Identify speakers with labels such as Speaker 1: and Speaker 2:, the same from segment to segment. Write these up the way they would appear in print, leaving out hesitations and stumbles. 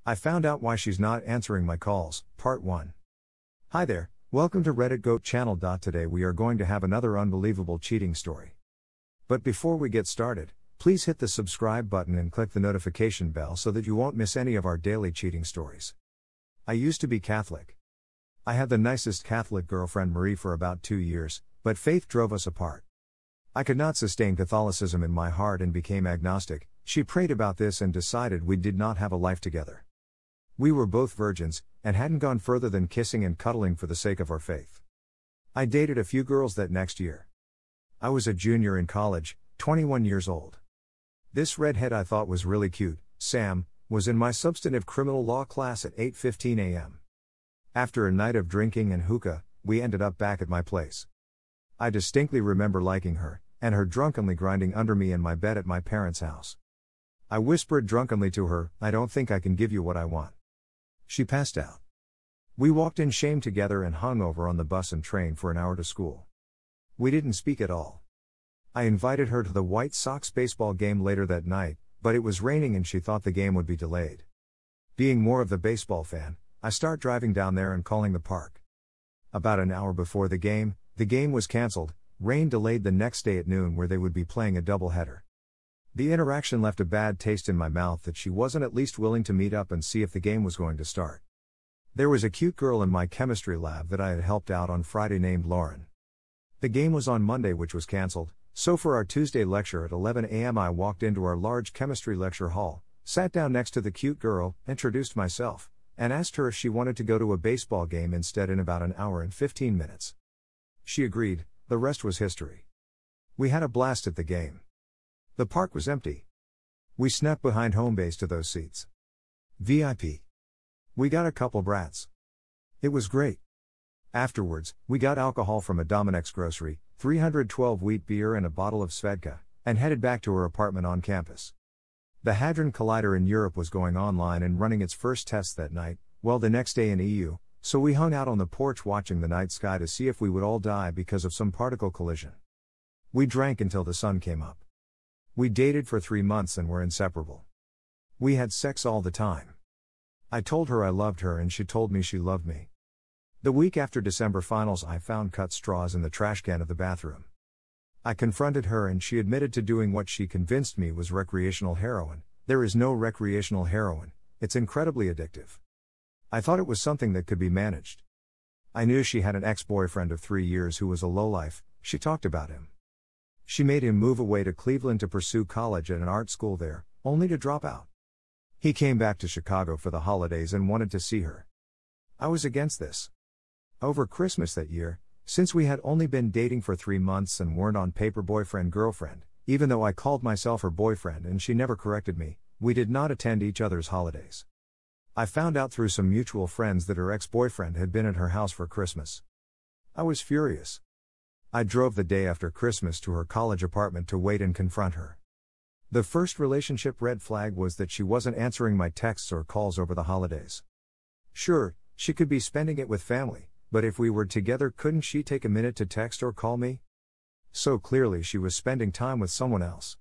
Speaker 1: I found out why she's not answering my calls, Part 1. Hi there, welcome to Reddit Goat Channel. Today we are going to have another unbelievable cheating story. But before we get started, please hit the subscribe button and click the notification bell so that you won't miss any of our daily cheating stories. I used to be Catholic. I had the nicest Catholic girlfriend Marie for about 2 years, but faith drove us apart. I could not sustain Catholicism in my heart and became agnostic. She prayed about this and decided we did not have a life together. We were both virgins, and hadn't gone further than kissing and cuddling for the sake of our faith. I dated a few girls that next year. I was a junior in college, 21 years old. This redhead I thought was really cute, Sam, was in my substantive criminal law class at 8:15 a.m. After a night of drinking and hookah, we ended up back at my place. I distinctly remember liking her, and her drunkenly grinding under me in my bed at my parents' house. I whispered drunkenly to her, "I don't think I can give you what I want." She passed out. We walked in shame together and hung over on the bus and train for an hour to school. We didn't speak at all. I invited her to the White Sox baseball game later that night, but it was raining and she thought the game would be delayed. Being more of the baseball fan, I start driving down there and calling the park. About an hour before the game was canceled. Rain delayed the next day at noon where they would be playing a doubleheader. The interaction left a bad taste in my mouth that she wasn't at least willing to meet up and see if the game was going to start. There was a cute girl in my chemistry lab that I had helped out on Friday named Lauren. The game was on Monday, which was cancelled, so for our Tuesday lecture at 11 a.m. I walked into our large chemistry lecture hall, sat down next to the cute girl, introduced myself, and asked her if she wanted to go to a baseball game instead in about an hour and 15 minutes. She agreed. The rest was history. We had a blast at the game. The park was empty. We snuck behind home base to those seats. VIP. We got a couple brats. It was great. Afterwards, we got alcohol from a Dominex grocery, 312 wheat beer and a bottle of Svedka, and headed back to her apartment on campus. The Hadron Collider in Europe was going online and running its first tests that night, well the next day in EU, so we hung out on the porch watching the night sky to see if we would all die because of some particle collision. We drank until the sun came up. We dated for 3 months and were inseparable. We had sex all the time. I told her I loved her and she told me she loved me. The week after December finals I found cut straws in the trash can of the bathroom. I confronted her and she admitted to doing what she convinced me was recreational heroin. There is no recreational heroin, it's incredibly addictive. I thought it was something that could be managed. I knew she had an ex-boyfriend of 3 years who was a lowlife. She talked about him. She made him move away to Cleveland to pursue college at an art school there, only to drop out. He came back to Chicago for the holidays and wanted to see her. I was against this. Over Christmas that year, since we had only been dating for 3 months and weren't on paper boyfriend-girlfriend, even though I called myself her boyfriend and she never corrected me, we did not attend each other's holidays. I found out through some mutual friends that her ex-boyfriend had been at her house for Christmas. I was furious. I drove the day after Christmas to her college apartment to wait and confront her. The first relationship red flag was that she wasn't answering my texts or calls over the holidays. Sure, she could be spending it with family, but if we were together, couldn't she take a minute to text or call me? So clearly she was spending time with someone else.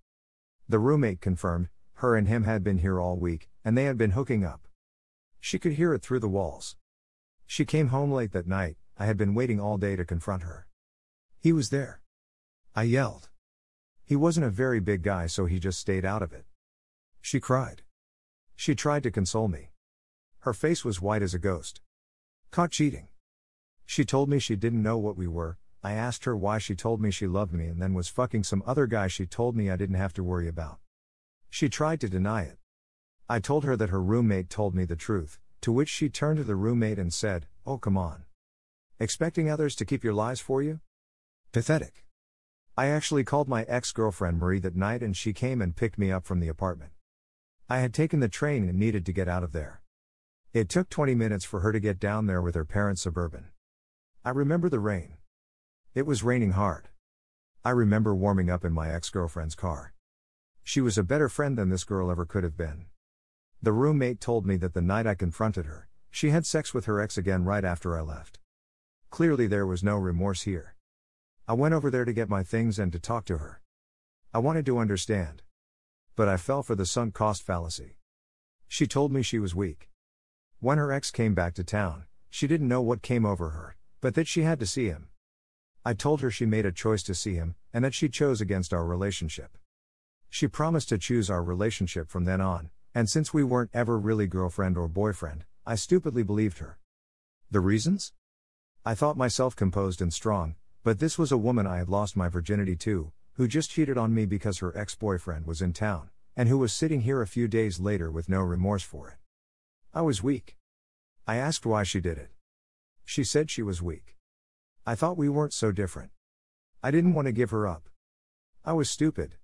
Speaker 1: The roommate confirmed, her and him had been here all week, and they had been hooking up. She could hear it through the walls. She came home late that night. I had been waiting all day to confront her. He was there. I yelled. He wasn't a very big guy, so he just stayed out of it. She cried. She tried to console me. Her face was white as a ghost. Caught cheating. She told me she didn't know what we were. I asked her why. She told me she loved me and then was fucking some other guy she told me I didn't have to worry about. She tried to deny it. I told her that her roommate told me the truth, to which she turned to the roommate and said, "Oh come on. Expecting others to keep your lies for you? Pathetic." I actually called my ex-girlfriend Marie that night and she came and picked me up from the apartment. I had taken the train and needed to get out of there. It took 20 minutes for her to get down there with her parents' Suburban. I remember the rain. It was raining hard. I remember warming up in my ex-girlfriend's car. She was a better friend than this girl ever could have been. The roommate told me that the night I confronted her, she had sex with her ex again right after I left. Clearly there was no remorse here. I went over there to get my things and to talk to her. I wanted to understand. But I fell for the sunk cost fallacy. She told me she was weak. When her ex came back to town, she didn't know what came over her, but that she had to see him. I told her she made a choice to see him, and that she chose against our relationship. She promised to choose our relationship from then on, and since we weren't ever really girlfriend or boyfriend, I stupidly believed her. The reasons? I thought myself composed and strong, but this was a woman I had lost my virginity to, who just cheated on me because her ex-boyfriend was in town, and who was sitting here a few days later with no remorse for it. I was weak. I asked why she did it. She said she was weak. I thought we weren't so different. I didn't want to give her up. I was stupid.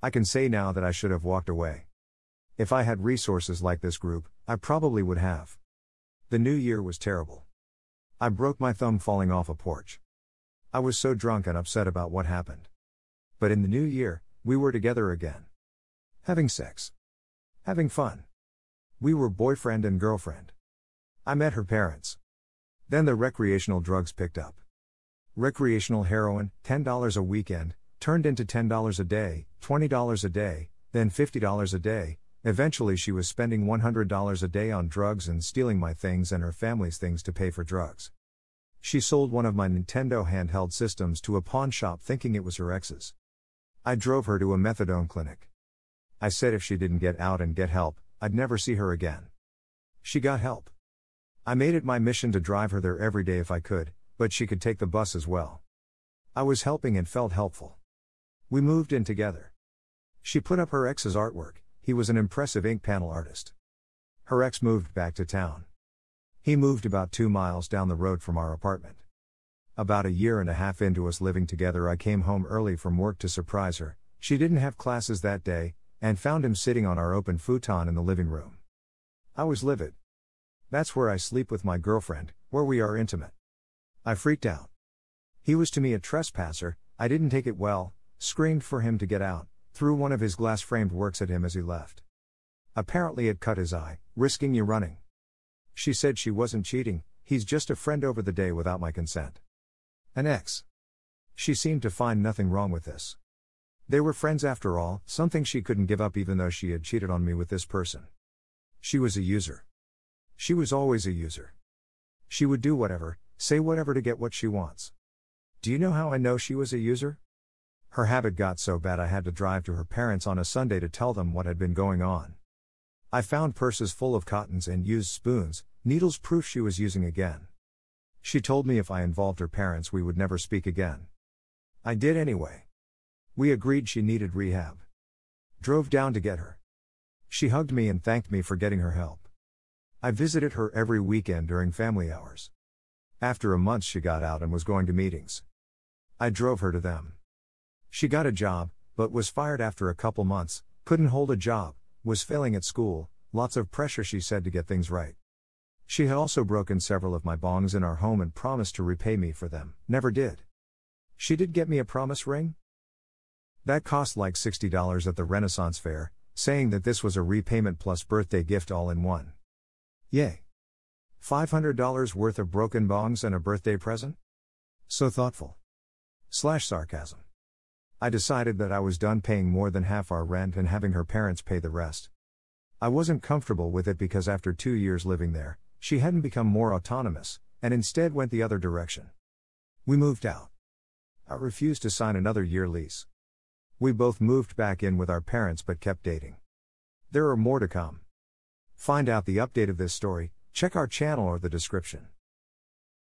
Speaker 1: I can say now that I should have walked away. If I had resources like this group, I probably would have. The new year was terrible. I broke my thumb falling off a porch. I was so drunk and upset about what happened. But in the new year, we were together again. Having sex. Having fun. We were boyfriend and girlfriend. I met her parents. Then the recreational drugs picked up. Recreational heroin, $10 a weekend, turned into $10 a day, $20 a day, then $50 a day. Eventually she was spending $100 a day on drugs and stealing my things and her family's things to pay for drugs. She sold one of my Nintendo handheld systems to a pawn shop thinking it was her ex's. I drove her to a methadone clinic. I said if she didn't get out and get help, I'd never see her again. She got help. I made it my mission to drive her there every day if I could, but she could take the bus as well. I was helping and felt helpful. We moved in together. She put up her ex's artwork. He was an impressive ink panel artist. Her ex moved back to town. He moved about 2 miles down the road from our apartment. About a year and a half into us living together, I came home early from work to surprise her. She didn't have classes that day, and found him sitting on our open futon in the living room. I was livid. That's where I sleep with my girlfriend, where we are intimate. I freaked out. He was to me a trespasser. I didn't take it well, screamed for him to get out, threw one of his glass-framed works at him as he left. Apparently it cut his eye, risking you running. She said she wasn't cheating, he's just a friend over the day without my consent. An ex. She seemed to find nothing wrong with this. They were friends after all, something she couldn't give up even though she had cheated on me with this person. She was a user. She was always a user. She would do whatever, say whatever to get what she wants. Do you know how I know she was a user? Her habit got so bad I had to drive to her parents on a Sunday to tell them what had been going on. I found purses full of cottons and used spoons, needles, proof she was using again. She told me if I involved her parents we would never speak again. I did anyway. We agreed she needed rehab. Drove down to get her. She hugged me and thanked me for getting her help. I visited her every weekend during family hours. After a month she got out and was going to meetings. I drove her to them. She got a job, but was fired after a couple months, couldn't hold a job, was failing at school, lots of pressure she said to get things right. She had also broken several of my bongs in our home and promised to repay me for them, never did. She did get me a promise ring? That cost like $60 at the Renaissance Fair, saying that this was a repayment plus birthday gift all in one. Yay. $500 worth of broken bongs and a birthday present? So thoughtful. Sarcasm. I decided that I was done paying more than half our rent and having her parents pay the rest. I wasn't comfortable with it because after 2 years living there, she hadn't become more autonomous, and instead went the other direction. We moved out. I refused to sign another year lease. We both moved back in with our parents but kept dating. There are more to come. Find out the update of this story, check our channel or the description.